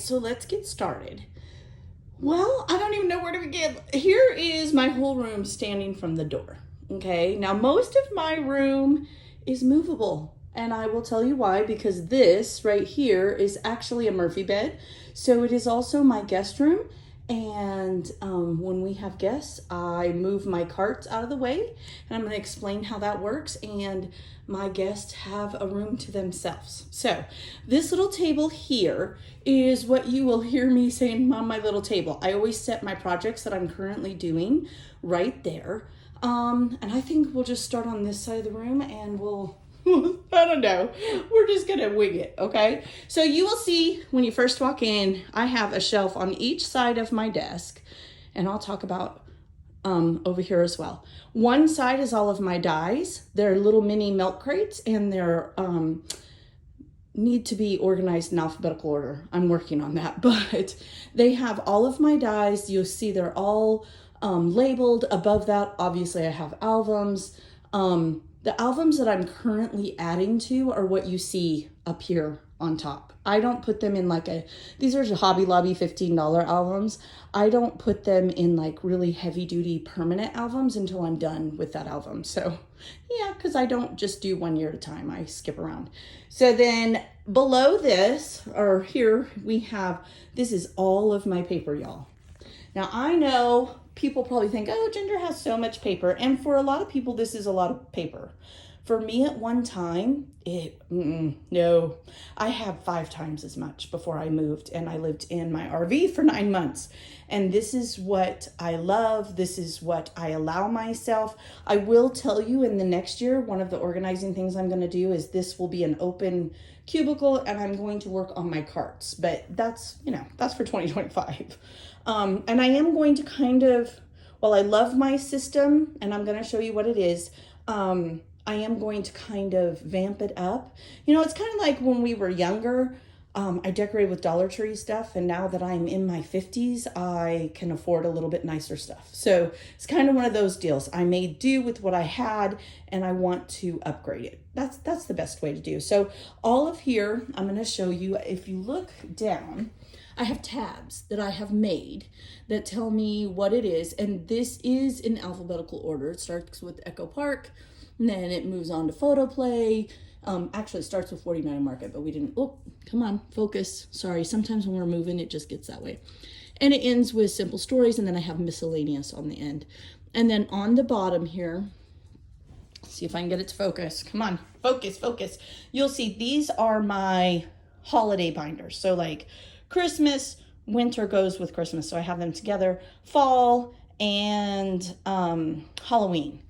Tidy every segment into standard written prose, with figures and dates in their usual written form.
so let's get started. Well, I don't even know where to begin. Here is my whole room standing from the door. Okay, now most of my room is movable, and I will tell you why, because this right here is actually a Murphy bed. So it is also my guest room. And when we have guests, I move my carts out of the way, and I'm going to explain how that works. And my guests have a room to themselves. So this little table here is what you will hear me saying, Mom, my little table. I always set my projects that I'm currently doing right there. And I think we'll just start on this side of the room, and we'll I don't know. We're just going to wing it, okay? So you will see when you first walk in, I have a shelf on each side of my desk, and I'll talk about over here as well. One side is all of my dies. They're little mini milk crates, and they're need to be organized in alphabetical order. I'm working on that, but they have all of my dies. You'll see they're all labeled. Above that, obviously, I have albums. The albums that I'm currently adding to are what you see up here on top. I don't put them in like these are Hobby Lobby $15 albums. I don't put them in like really heavy duty permanent albums until I'm done with that album. So yeah, because I don't just do 1 year at a time. I skip around. So then below this, or here we have, this is all of my paper, y'all. Now I know people probably think, oh, Ginger has so much paper. And for a lot of people, this is a lot of paper. For me at one time, no, I had 5 times as much before I moved, and I lived in my RV for 9 months. And this is what I love. This is what I allow myself. I will tell you in the next year, one of the organizing things I'm going to do is this will be an open cubicle, and I'm going to work on my carts, but that's, that's for 2025. And I am going to kind of, while I love my system, and I'm going to show you what it is, I am going to kind of vamp it up. It's kind of like when we were younger, I decorated with Dollar Tree stuff, and now that I'm in my 50s, I can afford a little bit nicer stuff. So it's kind of one of those deals. I made do with what I had, and I want to upgrade it. That's the best way to do. So all of here, I'm going to show you, if you look down, I have tabs that I have made that tell me what it is, and this is in alphabetical order. It starts with Echo Park, and then it moves on to Photo Play. Actually, it starts with 49 Market, but we didn't. Oh, come on, focus. Sorry, sometimes when we're moving, it just gets that way. And it ends with Simple Stories, and then I have Miscellaneous on the end. And then on the bottom here, see if I can get it to focus. Come on, focus, focus. You'll see these are my holiday binders. So like Christmas, winter goes with Christmas, so I have them together. Fall and Halloween.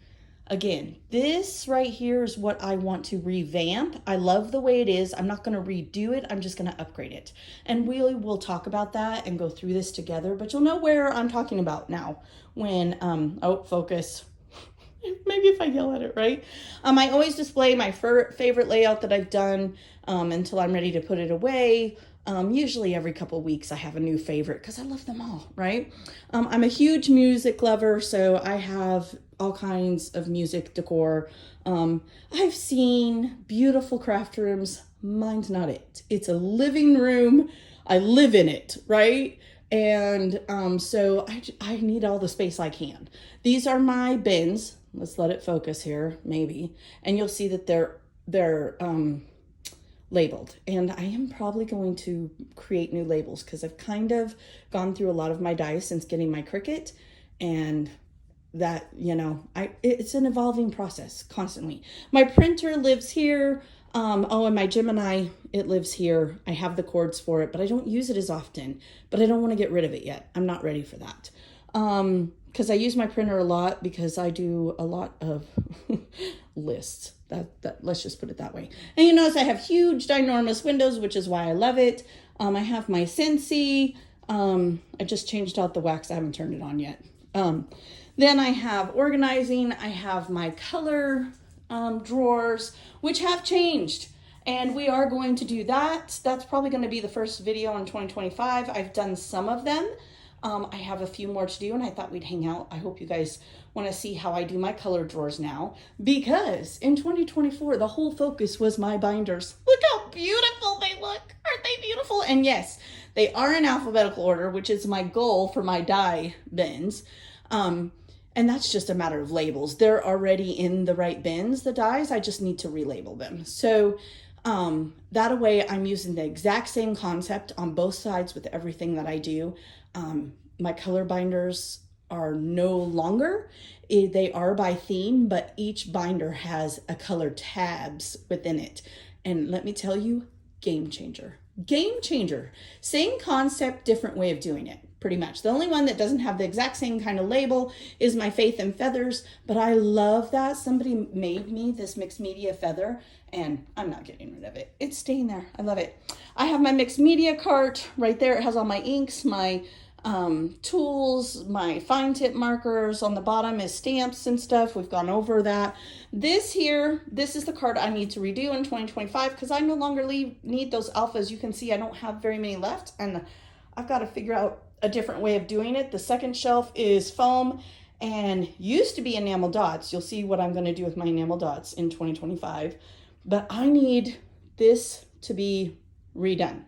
Again, this right here is what I want to revamp. I love the way it is. I'm not going to redo it. I'm just going to upgrade it. And we will talk about that and go through this together, but you'll know where I'm talking about now when, focus. Maybe if I yell at it, right? I always display my favorite layout that I've done until I'm ready to put it away. Usually every couple weeks I have a new favorite because I love them all, right? I'm a huge music lover, so I have all kinds of music decor. I've seen beautiful craft rooms. Mine's not it. It's a living room. I live in it, right? And so I need all the space I can. These are my bins. Let's let it focus here, maybe. And you'll see that they're labeled, and I am probably going to create new labels because I've kind of gone through a lot of my dies since getting my Cricut, and that it's an evolving process constantly. My printer lives here, and my Gemini, it lives here. I have the cords for it, but I don't use it as often, but I don't want to get rid of it yet. I'm not ready for that. Because I use my printer a lot because I do a lot of lists. That let's just put it that way. And you notice I have huge, ginormous windows, which is why I love it. I have my Scentsy. I just changed out the wax. I haven't turned it on yet. Then I have organizing. I have my color drawers, which have changed. And we are going to do that. That's probably going to be the first video in 2025. I've done some of them. I have a few more to do, and I thought we'd hang out. I hope you guys want to see how I do my color drawers now, because in 2024, the whole focus was my binders. Look how beautiful they look. Aren't they beautiful? And yes, They are in alphabetical order, which is my goal for my die bins. And that's just a matter of labels. They're already in the right bins, the dies. I just need to relabel them. So that way I'm using the exact same concept on both sides with everything that I do. My color binders are no longer. They are by theme, but each binder has a color tabs within it. And let me tell you, game changer. Game changer. Same concept, different way of doing it, pretty much. The only one that doesn't have the exact same kind of label is my Faith and Feathers, but I love that. Somebody made me this mixed media feather, and I'm not getting rid of it. It's staying there. I love it. I have my mixed media cart right there. It has all my inks, my tools, my fine tip markers. On the bottom is stamps and stuff. We've gone over that. This is the card I need to redo in 2025 because I no longer need those alphas. You can see I don't have very many left, and I've got to figure out a different way of doing it. The second shelf is foam and used to be enamel dots. You'll see what I'm going to do with my enamel dots in 2025, but I need this to be redone,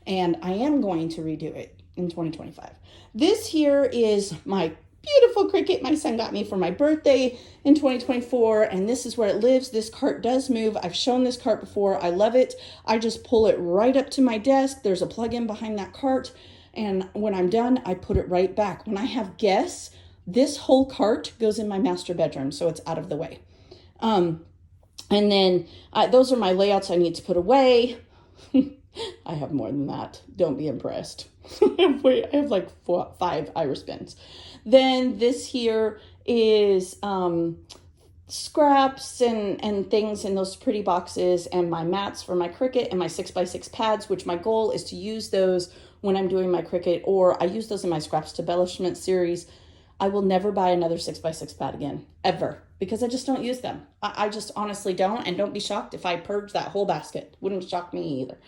and I am going to redo it in 2025. This here is my beautiful Cricut my son got me for my birthday in 2024, and this is where it lives. This cart does move. I've shown this cart before. I love it. I just pull it right up to my desk. There's a plug-in behind that cart, and when I'm done, I put it right back. When I have guests, this whole cart goes in my master bedroom, so it's out of the way. And then those are my layouts I need to put away. I have more than that. Don't be impressed. I have like 5 iris pins. Then this here is scraps and things in those pretty boxes, and my mats for my Cricut, and my 6x6 pads, which my goal is to use those when I'm doing my Cricut, or I use those in my scraps to embellishment series. I will never buy another 6x6 pad again, ever, because I just don't use them. I just honestly don't, and don't be shocked if I purge that whole basket. Wouldn't shock me either.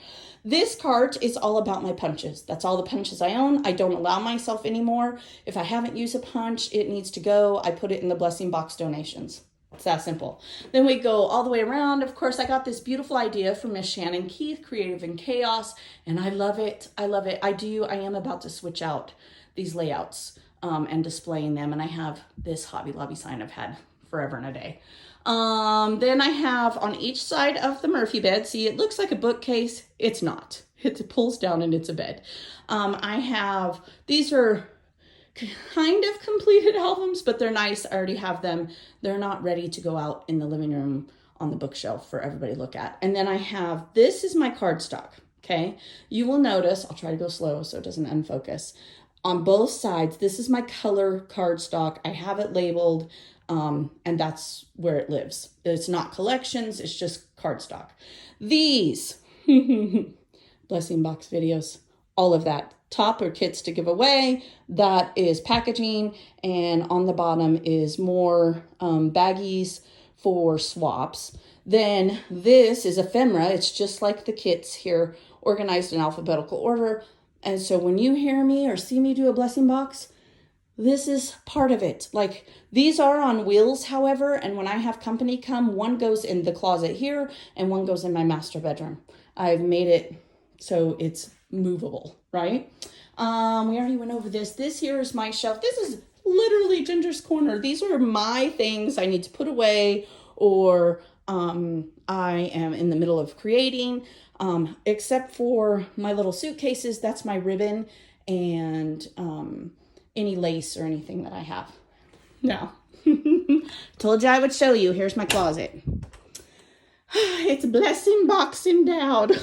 This cart is all about my punches. That's all the punches I own. I don't allow myself anymore. If I haven't used a punch, it needs to go. I put it in the blessing box donations. It's that simple. Then we go all the way around. Of course, I got this beautiful idea from Miss Shannon Keith, Creative in Chaos, and I love it. I love it. I am about to switch out these layouts and displaying them, and I have this Hobby Lobby sign I've had forever and a day. Then I have on each side of the Murphy bed, see, it looks like a bookcase. It's not. It pulls down and it's a bed. These are kind of completed albums, but they're nice. I already have them. They're not ready to go out in the living room on the bookshelf for everybody to look at. And then I have, this is my cardstock, okay? You will notice, I'll try to go slow so it doesn't unfocus. On both sides, this is my color cardstock. I have it labeled, and that's where it lives. It's not collections, it's just cardstock. These blessing box videos, all of that. Top are kits to give away. That is packaging, and on the bottom is more baggies for swaps. Then this is ephemera. It's just like the kits here, organized in alphabetical order. And so when you hear me or see me do a blessing box, this is part of it. Like, these are on wheels, however, and when I have company come, one goes in the closet here and one goes in my master bedroom. I've made it so it's movable, right? We already went over this. This here is my shelf. This is literally Ginger's Corner. These are my things I need to put away, or I am in the middle of creating, except for my little suitcases. That's my ribbon and any lace or anything that I have. Now, told you I would show you. Here's my closet. It's blessing box endowed.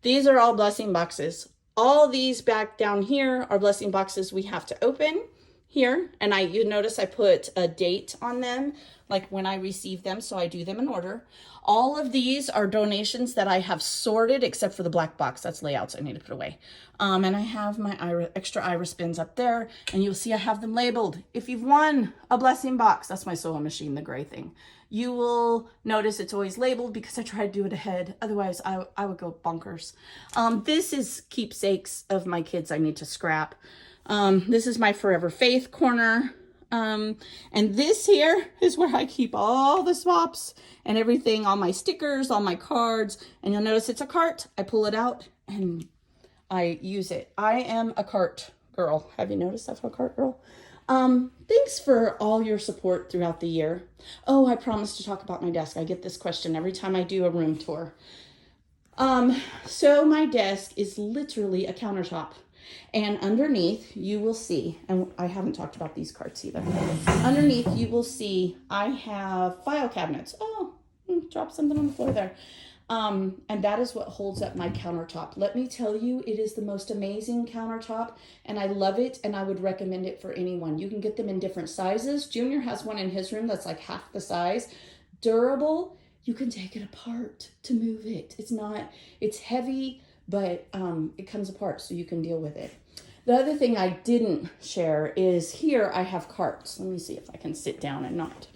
These are all blessing boxes. All these back down here are blessing boxes we have to open here. And you notice I put a date on them, like when I receive them, so I do them in order. All of these are donations that I have sorted, except for the black box. That's layouts I need to put away. And I have my extra iris bins up there, and you'll see I have them labeled. If you've won a blessing box, that's my sewing machine, the gray thing. You will notice it's always labeled because I try to do it ahead. Otherwise, I would go bonkers. This is keepsakes of my kids I need to scrap. This is my Forever Faith corner. And this here is where I keep all the swaps and everything, all my stickers, all my cards. And you'll notice it's a cart. I pull it out and I use it. I am a cart girl. Have you noticed I'm a cart girl? Thanks for all your support throughout the year. Oh, I promised to talk about my desk. I get this question every time I do a room tour. So my desk is literally a countertop. And underneath you will see, and I haven't talked about these carts either. Underneath you will see I have file cabinets. Oh, dropped something on the floor there. And that is what holds up my countertop. Let me tell you, it is the most amazing countertop, and I love it, and I would recommend it for anyone. You can get them in different sizes. Junior has one in his room that's like half the size. Durable. You can take it apart to move it. It's heavy, but it comes apart so you can deal with it. The other thing I didn't share is here I have carts. Let me see if I can sit down and not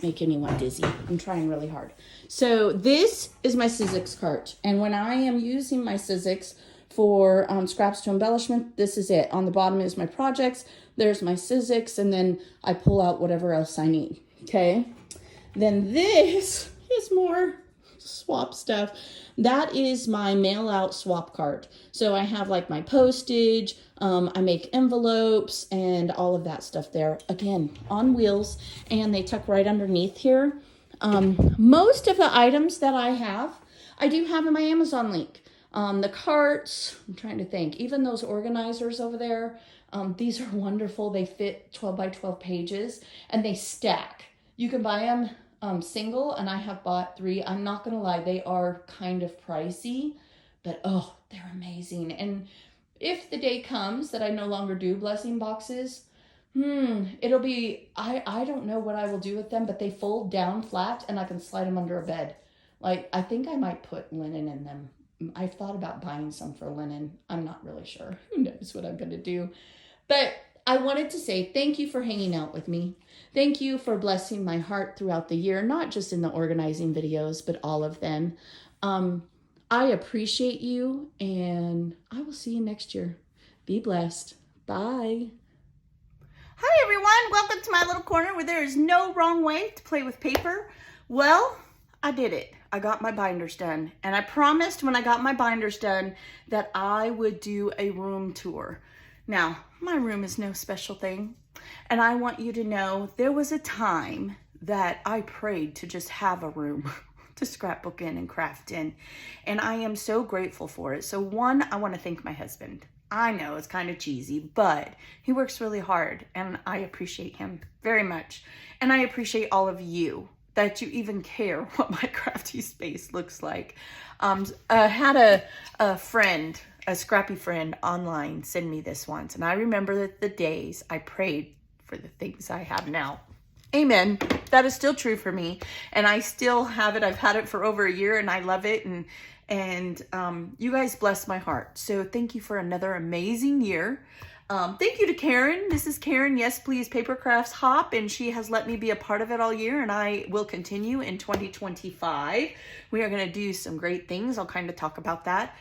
make anyone dizzy. I'm trying really hard. So this is my Sizzix cart. And when I am using my Sizzix for scraps to embellishment, this is it. On the bottom is my projects. There's my Sizzix, and then I pull out whatever else I need. Okay. Then this is more swap stuff. That is my mail out swap cart. So I have like my postage, I make envelopes and all of that stuff there. Again, on wheels, and they tuck right underneath here. Most of the items that I do have in my Amazon link. The carts, I'm trying to think, even those organizers over there, these are wonderful. They fit 12 by 12 pages and they stack. You can buy them single, and I have bought 3. I'm not gonna lie, they are kind of pricey, but oh, they're amazing. And if the day comes that I no longer do blessing boxes, it'll be, I don't know what I will do with them, but they fold down flat and I can slide them under a bed. Like, I think I might put linen in them. I've thought about buying some for linen. I'm not really sure. Who knows what I'm gonna do. But I wanted to say thank you for hanging out with me. Thank you for blessing my heart throughout the year, not just in the organizing videos, but all of them. I appreciate you, and I will see you next year. Be blessed. Bye. Hi, everyone. Welcome to my little corner where there is no wrong way to play with paper. Well, I did it. I got my binders done, and I promised when I got my binders done that I would do a room tour. Now, my room is no special thing, and I want you to know there was a time that I prayed to just have a room to scrapbook in and craft in, and I am so grateful for it. So one, I want to thank my husband. I know it's kind of cheesy, but he works really hard, and I appreciate him very much. And I appreciate all of you that you even care what my crafty space looks like. I had a friend, a scrappy friend online send me this once, and I remember the days I prayed for the things I have now. Amen. That is still true for me, and I still have it. I've had it for over a year, and I love it, and you guys bless my heart. So thank you for another amazing year. Thank you to Karen. This is Karen, Yes Please Paper Crafts Hop, and she has let me be a part of it all year, and I will continue in 2025. We are going to do some great things. I'll kind of talk about that.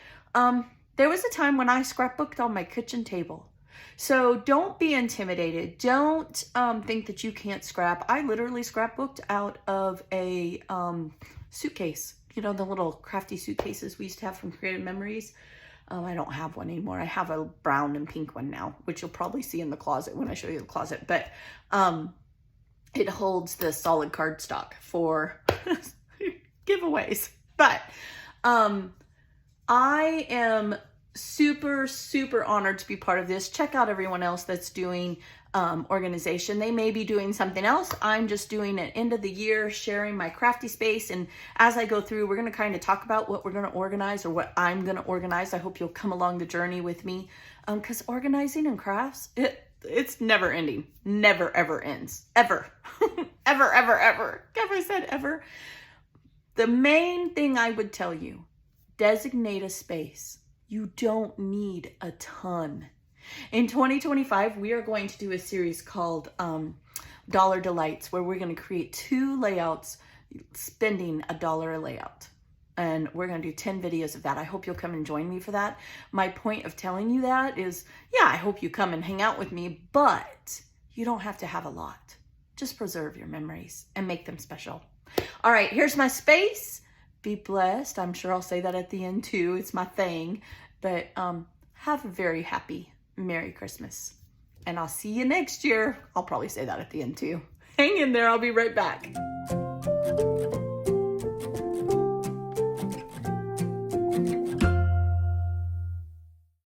There was a time when I scrapbooked on my kitchen table. So don't be intimidated. Don't think that you can't scrap. I literally scrapbooked out of a suitcase. You know, the little crafty suitcases we used to have from Creative Memories. I don't have one anymore. I have a brown and pink one now, which you'll probably see in the closet when I show you the closet. But it holds the solid cardstock for giveaways. But I am super, super honored to be part of this. Check out everyone else that's doing organization. They may be doing something else. I'm just doing an end of the year, sharing my crafty space. And as I go through, we're going to kind of talk about what we're going to organize or what I'm going to organize. I hope you'll come along the journey with me, because organizing and crafts, it's never ending. Never, ever ends. Ever. Ever, ever, ever. Have I said ever? The main thing I would tell you, designate a space. You don't need a ton. In 2025, we are going to do a series called Dollar Delights, where we're going to create 2 layouts, spending $1 a layout. And we're going to do 10 videos of that. I hope you'll come and join me for that. My point of telling you that is, yeah, I hope you come and hang out with me, but you don't have to have a lot. Just preserve your memories and make them special. All right, here's my space. Be blessed. I'm sure I'll say that at the end too. It's my thing. But have a very happy Merry Christmas. And I'll see you next year. I'll probably say that at the end too. Hang in there, I'll be right back.